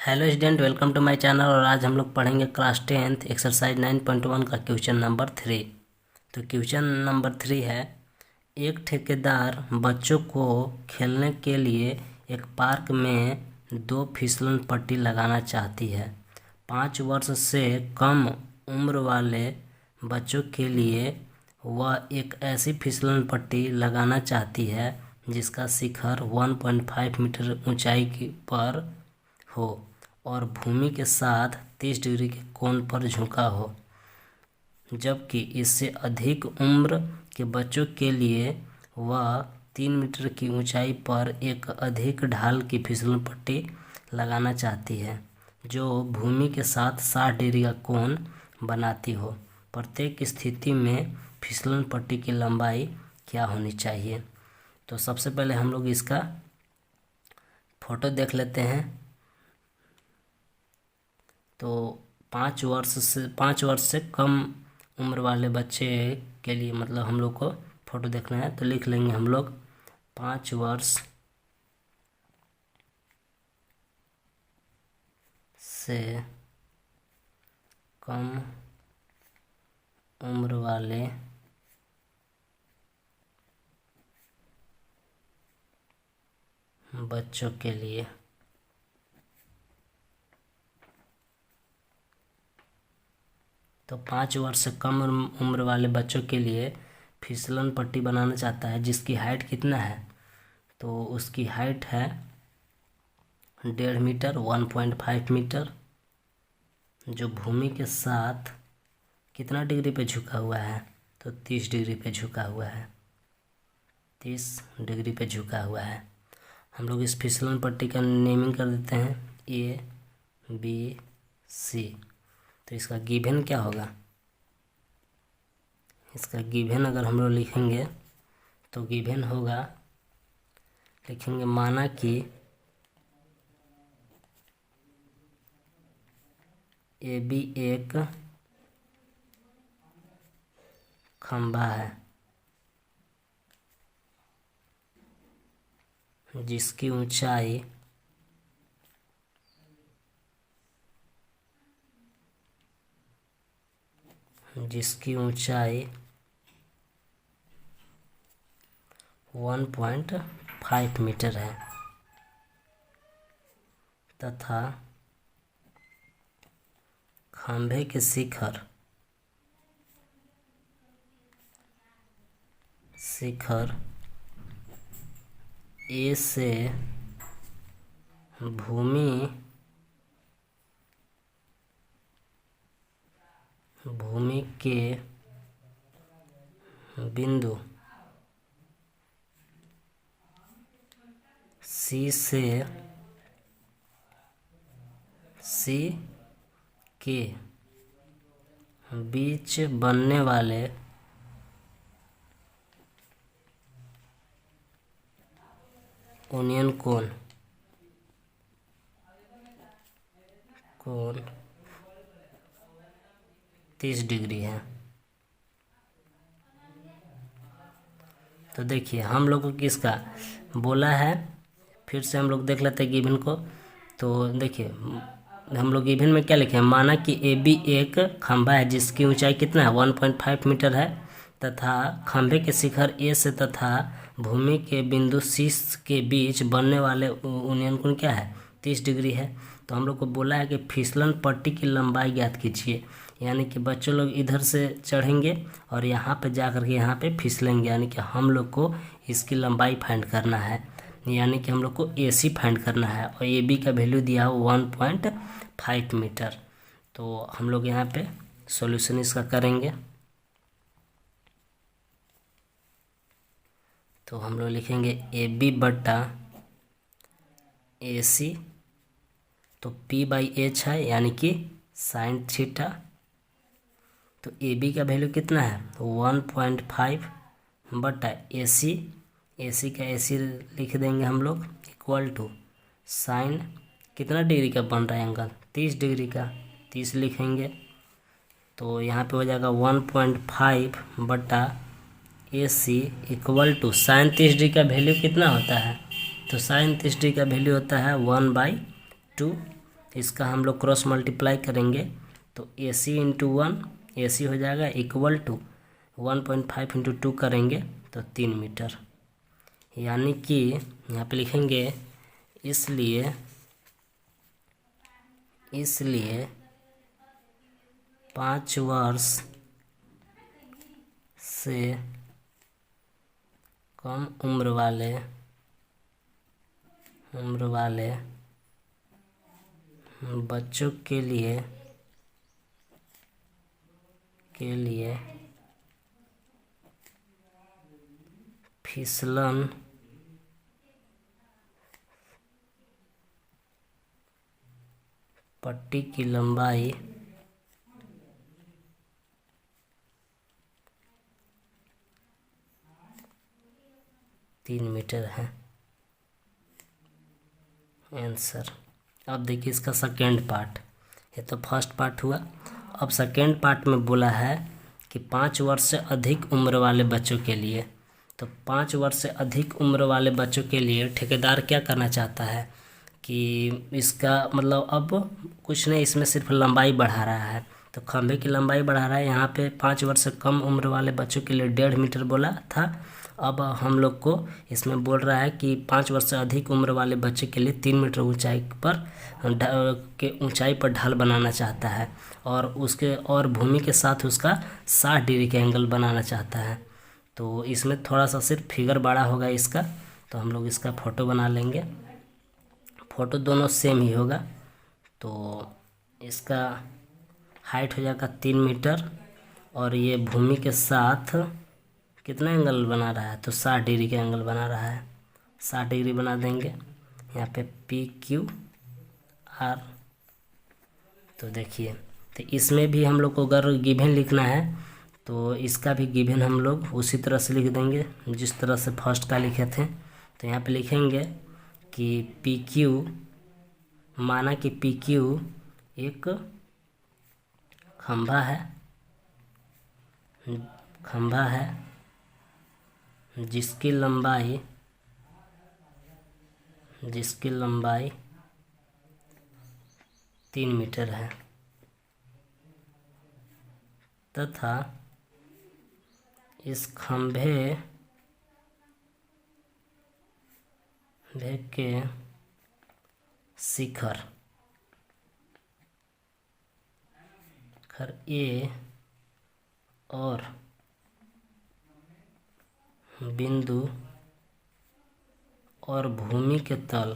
Hello student, welcome to my channel. और आज हम लोग पढ़ेंगे क्लास 10th एक्सरसाइज 9.1 का क्वेश्चन नंबर 3। तो क्वेश्चन नंबर 3 है, एक ठेकेदार बच्चों को खेलने के लिए एक पार्क में 2 फिसलन पट्टी लगाना चाहती है। 5 वर्ष से कम उम्र वाले बच्चों के लिए वह एक ऐसी फिसलन पट्टी लगाना चाहती है जिसका शिखर 1.5 मीटर ऊंचाई पर हो और भूमि के साथ 30 डिग्री के कोण पर झुका हो, जबकि इससे अधिक उम्र के बच्चों के लिए वह 3 मीटर की ऊंचाई पर एक अधिक ढाल की फिसलन पट्टी लगाना चाहती है जो भूमि के साथ 60 डिग्री का कोण बनाती हो। प्रत्येक स्थिति में फिसलन पट्टी की लंबाई क्या होनी चाहिए? तो सबसे पहले हम लोग इसका फोटो देख लेते हैं। तो 5 वर्ष से कम उम्र वाले बच्चे के लिए मतलब हम लोग को फोटो देखना है, तो लिख लेंगे हम लोग 5 वर्ष से कम उम्र वाले बच्चों के लिए तो 5 वर्ष से कम उम्र वाले बच्चों के लिए फिसलन पट्टी बनाना चाहता है जिसकी हाइट कितना है? तो उसकी हाइट है 1.5 मीटर 1.5 मीटर, जो भूमि के साथ कितना डिग्री पे झुका हुआ है? तो 30 डिग्री पे झुका हुआ है। 30 डिग्री पे झुका हुआ है। हम लोग इस फिसलन पट्टी का नेमिंग कर देते हैं ABC। तो इसका गिवन क्या होगा? इसका गिवन अगर हम लोग लिखेंगे तो गिवन होगा, लिखेंगे माना कि AB एक खंभा है जिसकी ऊंचाई जिसकी ऊंचाई 1.5 मीटर है तथा खंभे के शिखर A से भूमि के बिंदु C के बीच बनने वाले यूनियन कोण 30 डिग्री है। तो देखिए हम लोग को किसका बोला है, फिर से हम लोग देख लेते हैं गिवन को। तो देखिए हम लोग गिवन में क्या लिखे हैं, माना कि AB एक खंभा है जिसकी ऊंचाई कितना है 1.5 मीटर है तथा खंभे के शिखर A से तथा भूमि के बिंदु C के बीच बनने वाले यूनियन कोण क्या है 30 डिग्री है। तो हम लोग को बोला है कि फिसलन पट्टी की लंबाई ज्ञात कीजिए, यानी कि बच्चों लोग इधर से चढ़ेंगे और यहाँ पे जा कर के यहाँ पे फिसलेंगे, यानी कि हम लोग को इसकी लंबाई फाइंड करना है, यानी कि हम लोग को AC फाइंड करना है और AB का वैल्यू दिया हो 1.5 मीटर। तो हम लोग यहाँ पे सॉल्यूशन इसका करेंगे। तो हम लोग लिखेंगे AB बट्टा AC, तो P/H है यानी कि साइन थीटा। तो AB का वैल्यू कितना है 1.5 बट्टा AC का AC लिख देंगे हम लोग इक्वल टू साइन कितना डिग्री का बन रहा है एंगल 30 डिग्री का, 30 लिखेंगे। तो यहाँ पे हो जाएगा 1.5 बट्टा AC equal to sine 30 degree का वैल्यू कितना होता है? तो साइन 30 डिग्री का वैल्यू होता है 1/2। इसका हम लोग क्रॉस मल्टीप्लाई करेंगे तो AC इंटू 1 AC हो जाएगा इक्वल टू 1.5 इंटू 2 करेंगे तो 3 मीटर। यानी कि यहाँ पे लिखेंगे इसलिए 5 वर्ष से कम उम्र वाले बच्चों के लिए फिसलन पट्टी की लंबाई 3 मीटर है। आंसर। अब देखिए इसका सेकेंड पार्ट, ये तो फर्स्ट पार्ट हुआ। अब सेकेंड पार्ट में बोला है कि 5 वर्ष से अधिक उम्र वाले बच्चों के लिए, तो 5 वर्ष से अधिक उम्र वाले बच्चों के लिए ठेकेदार क्या करना चाहता है कि इसका मतलब अब कुछ नहीं, इसमें सिर्फ लंबाई बढ़ा रहा है। तो खंभे की लंबाई बढ़ा रहा है। यहाँ पे 5 वर्ष से कम उम्र वाले बच्चों के लिए 1.5 मीटर बोला था। अब हम लोग को इसमें बोल रहा है कि 5 वर्ष से अधिक उम्र वाले बच्चे के लिए 3 मीटर ऊंचाई पर ढाल बनाना चाहता है और भूमि के साथ उसका 60 डिग्री का एंगल बनाना चाहता है। तो इसमें थोड़ा सा सिर्फ फिगर बड़ा होगा इसका, तो हम लोग इसका फ़ोटो बना लेंगे। फ़ोटो दोनों सेम ही होगा। तो इसका हाइट हो जाएगा 3 मीटर और ये भूमि के साथ कितना एंगल बना रहा है, तो 60 डिग्री का एंगल बना रहा है। 60 डिग्री बना देंगे। यहाँ पे PQR। तो देखिए, तो इसमें भी हम लोग को अगर गिवन लिखना है तो इसका भी गिवन हम लोग उसी तरह से लिख देंगे जिस तरह से फर्स्ट का लिखे थे। तो यहाँ पे लिखेंगे कि PQ, माना कि PQ एक खंभा है जिसकी लंबाई 3 मीटर है तथा इस खंभे के शिखर A और बिंदु और भूमि के तल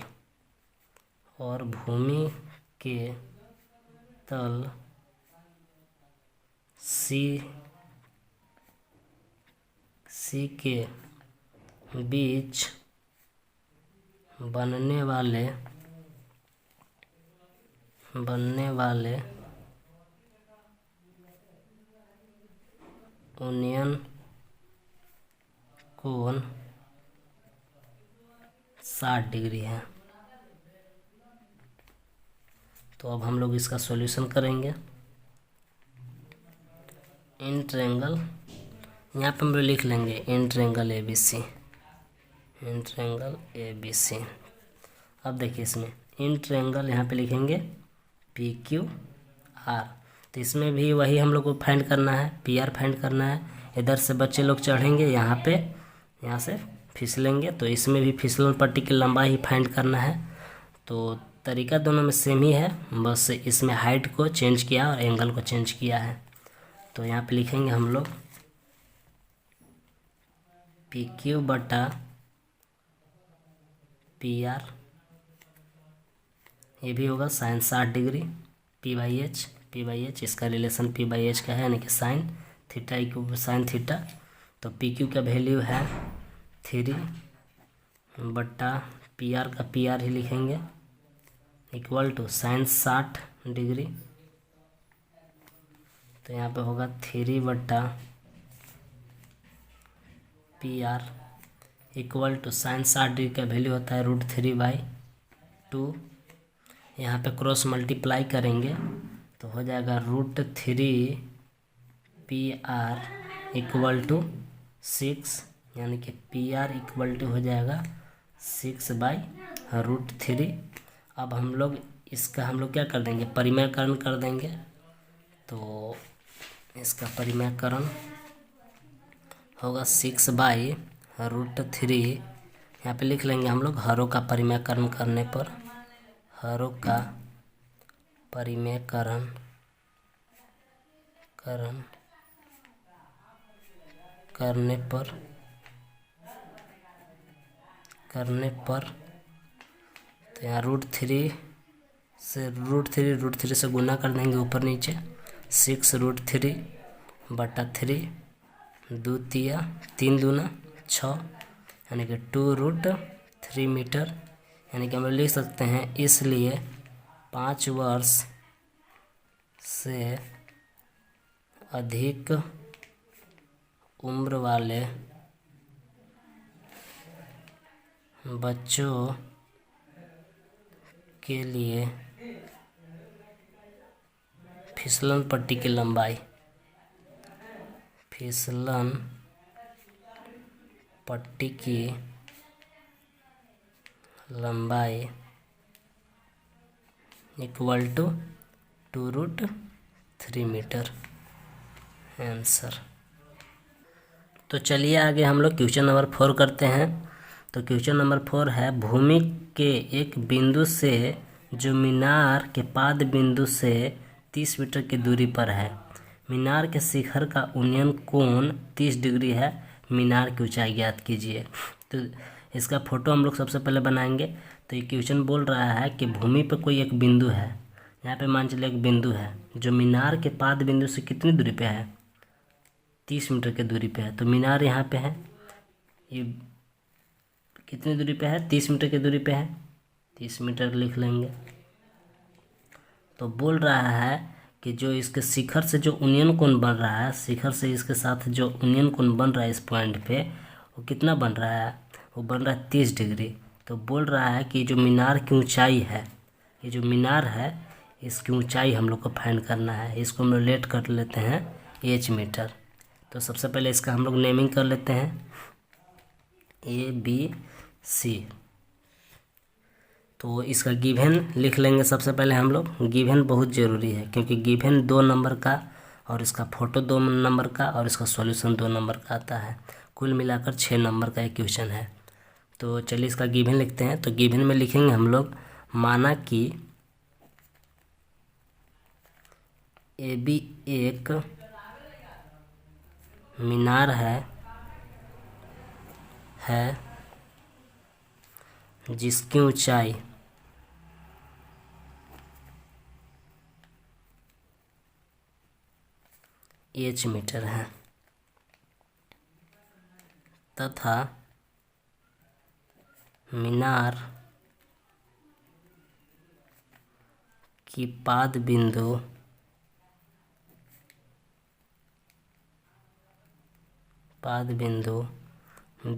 C के बीच बनने वाले यूनियन कोण 60 डिग्री है। तो अब हम लोग इसका सॉल्यूशन करेंगे। इन ट्रायंगल, यहाँ पे हम लोग लिख लेंगे इन ट्रायंगल ABC। अब देखिए इसमें इन ट्रायंगल यहाँ पे लिखेंगे PQR। तो इसमें भी वही हम लोग को फाइंड करना है, PR फाइंड करना है। इधर से बच्चे लोग चढ़ेंगे यहाँ पे, यहाँ से फिसलेंगे, तो इसमें भी फिसलन पट्टी की लंबाई ही फाइंड करना है। तो तरीका दोनों में सेम ही है, बस इसमें हाइट को चेंज किया और एंगल को चेंज किया है। तो यहाँ पे लिखेंगे हम लोग PQ बटा PR, ये भी होगा साइन 60 डिग्री। P/H इसका रिलेशन P/H का है, यानी कि sine theta equal sine theta. तो PQ का वैल्यू है 3 बटा PR का PR ही लिखेंगे इक्वल टू साइन 60 डिग्री। तो यहाँ पे होगा 3 बटा PR equal to sine 60 degree का वैल्यू होता है √3/2। यहाँ पे क्रॉस मल्टीप्लाई करेंगे तो हो जाएगा √3PR इक्वल टू 6, यानी कि PR इक्वल टू हो जाएगा 6/√3। अब हम लोग इसका हम लोग क्या कर देंगे, परिमेयकरण कर देंगे। तो इसका परिमेयकरण होगा 6/√3। यहाँ पे लिख लेंगे हम लोग हरों का परिमेयकरण करने पर, हरों का परिमेयकरण करने पर तो यहाँ √3 से गुना कर देंगे ऊपर नीचे। 6√3/3, 3 दूना 6, यानी कि 2√3 मीटर। यानी कि हम लोग लिख सकते हैं इसलिए 5 वर्ष से अधिक उम्र वाले बच्चों के लिए फिसलन पट्टी की लंबाई, फिसलन पट्टी की लंबाई इक्वल टू 2√3 मीटर। आंसर। तो चलिए आगे हम लोग क्वेश्चन नंबर 4 करते हैं। तो क्वेश्चन नंबर 4 है, भूमि के एक बिंदु से जो मीनार के पाद बिंदु से 30 मीटर की दूरी पर है, मीनार के शिखर का उन्नयन कोण 30 डिग्री है, मीनार की ऊंचाई ज्ञात कीजिए। तो इसका फोटो हम लोग सबसे पहले बनाएंगे। तो ये क्वेश्चन बोल रहा है कि भूमि पर कोई एक बिंदु है, यहाँ पे मान चलिए एक बिंदु है जो मीनार के पाद बिंदु से कितनी दूरी पे है, 30 मीटर की दूरी पे है। तो मीनार यहाँ पे है, ये कितनी दूरी पे है, 30 मीटर की दूरी पे है, 30 मीटर लिख लेंगे। तो बोल रहा है कि जो इसके शिखर से जो उन्नयन कोण बन रहा है, शिखर से इसके साथ जो उन्नयन कोण बन रहा है इस पॉइंट पे, वो कितना बन रहा है, वो बन रहा है 30 डिग्री। तो बोल रहा है कि जो मीनार की ऊंचाई है, ये जो मीनार है इसकी ऊंचाई हम लोग को फाइंड करना है। इसको हम लोग लेट कर लेते हैं h मीटर। तो सबसे पहले इसका हम लोग नेमिंग कर लेते हैं ABC। तो इसका गिवन लिख लेंगे सबसे पहले हम लोग। गिवन बहुत ज़रूरी है क्योंकि गिवन 2 नंबर का और इसका फ़ोटो 2 नंबर का और इसका सॉल्यूशन 2 नंबर का आता है। कुल मिलाकर 6 नंबर का एक क्वेश्चन है। तो चलिए इसका गिवन लिखते हैं। तो गिवन में लिखेंगे हम लोग, माना कि AB एक मीनार है जिसकी ऊंचाई h मीटर है तथा मीनार की पाद बिंदु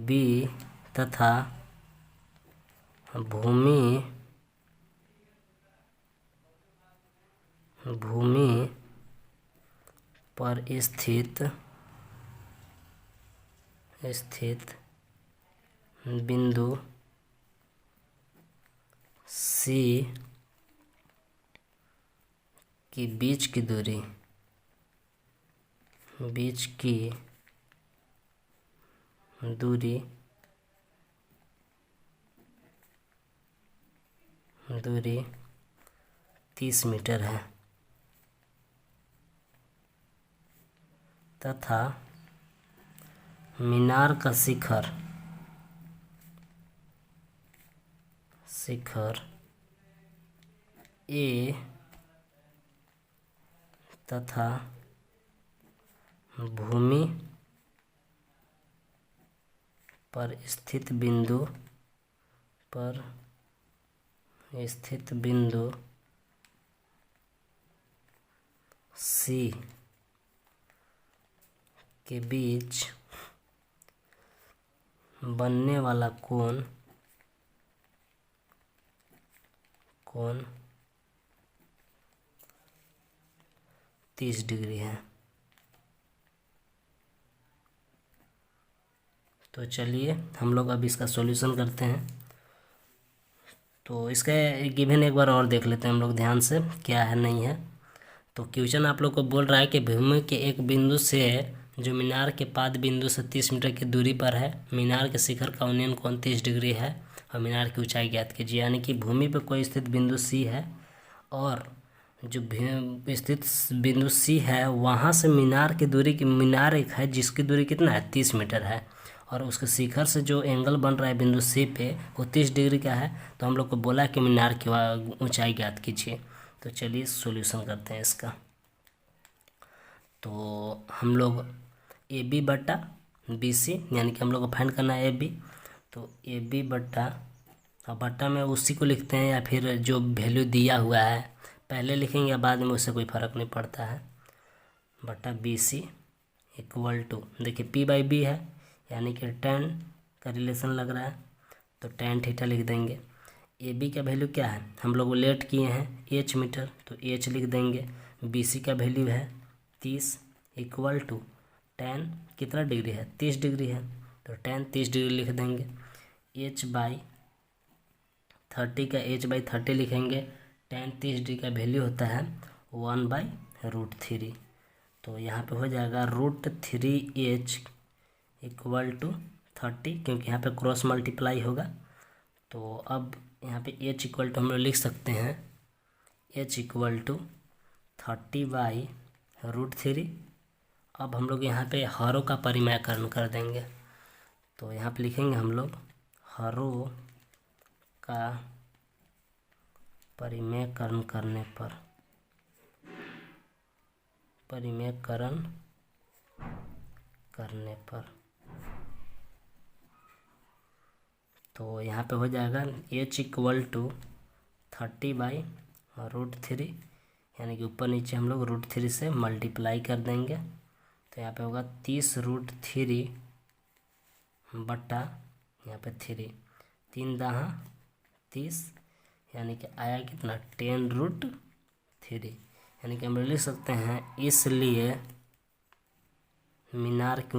B तथा भूमि पर स्थित बिंदु C की बीच की दूरी दूरी 30 मीटर है तथा मीनार का शिखर A तथा भूमि पर स्थित बिंदु C के बीच बनने वाला कोण 30 डिग्री है। तो चलिए हम लोग अब इसका सॉल्यूशन करते हैं। तो इसका गिवन एक बार और देख लेते हैं हम लोग ध्यान से, क्या है नहीं है। तो क्वेश्चन आप लोग को बोल रहा है कि भूमि के एक बिंदु से जो मीनार के पाद बिंदु से 30 मीटर की दूरी पर है, मीनार के शिखर का उन्नयन कोण 30 डिग्री है और मीनार की ऊंचाई ज्ञात कीजिए। यानी कि भूमि पर कोई स्थित बिंदु सी है और जो स्थित बिंदु सी है वहाँ से मीनार की दूरी की, मीनार एक है जिसकी दूरी कितना है 30 मीटर है, और उसके शिखर से जो एंगल बन रहा है बिंदु सी पे वो 30 डिग्री का है। तो हम लोग को बोला कि मीनार की ऊंचाई ज्ञात कीजिए। तो चलिए सॉल्यूशन करते हैं इसका। तो हम लोग ए बी बट्टा बी सी, यानी कि हम लोग को फाइंड करना है ए बी। तो ए बी बट्टा, अब बट्टा में उसी को लिखते हैं या फिर जो वैल्यू दिया हुआ है पहले लिखेंगे या बाद में, उससे कोई फ़र्क नहीं पड़ता है। बट्टा बी सी इक्वल टू, देखिए पी बाई बी है यानी कि tan का रिलेशन लग रहा है, तो tan थीटा लिख देंगे। ए बी का वैल्यू क्या है, हम लोग लेट किए हैं एच मीटर, तो एच लिख देंगे। बी सी का वैल्यू है 30 इक्वल टू tan कितना डिग्री है 30 डिग्री है, तो tan 30 डिग्री लिख देंगे। एच बाई 30 का एच बाई 30 लिखेंगे। tan 30 डिग्री का वैल्यू होता है 1/√3। तो यहाँ पे हो जाएगा √3h इक्वल टू 30, क्योंकि यहाँ पे क्रॉस मल्टीप्लाई होगा। तो अब यहाँ पे h इक्वल टू हम लोग लिख सकते हैं h इक्वल टू 30/√3। अब हम लोग यहाँ पे हरों का परिमेयकरण कर देंगे। तो यहाँ पे लिखेंगे हम लोग हरों का परिमेयकरण करने पर तो यहाँ पे हो जाएगा h इक्वल टू 30/√3, यानी कि ऊपर नीचे हम लोग √3 से मल्टीप्लाई कर देंगे। तो यहाँ पे होगा 30√3 बट्टा यहाँ पे 3, 3 दहा 30, यानी कि आया कितना 10√3, यानी कि हम लोग लिख सकते हैं इसलिए मीनार की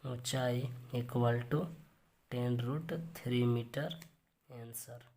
ऊंचाई इक्वल टू 10√3 मीटर। आंसर।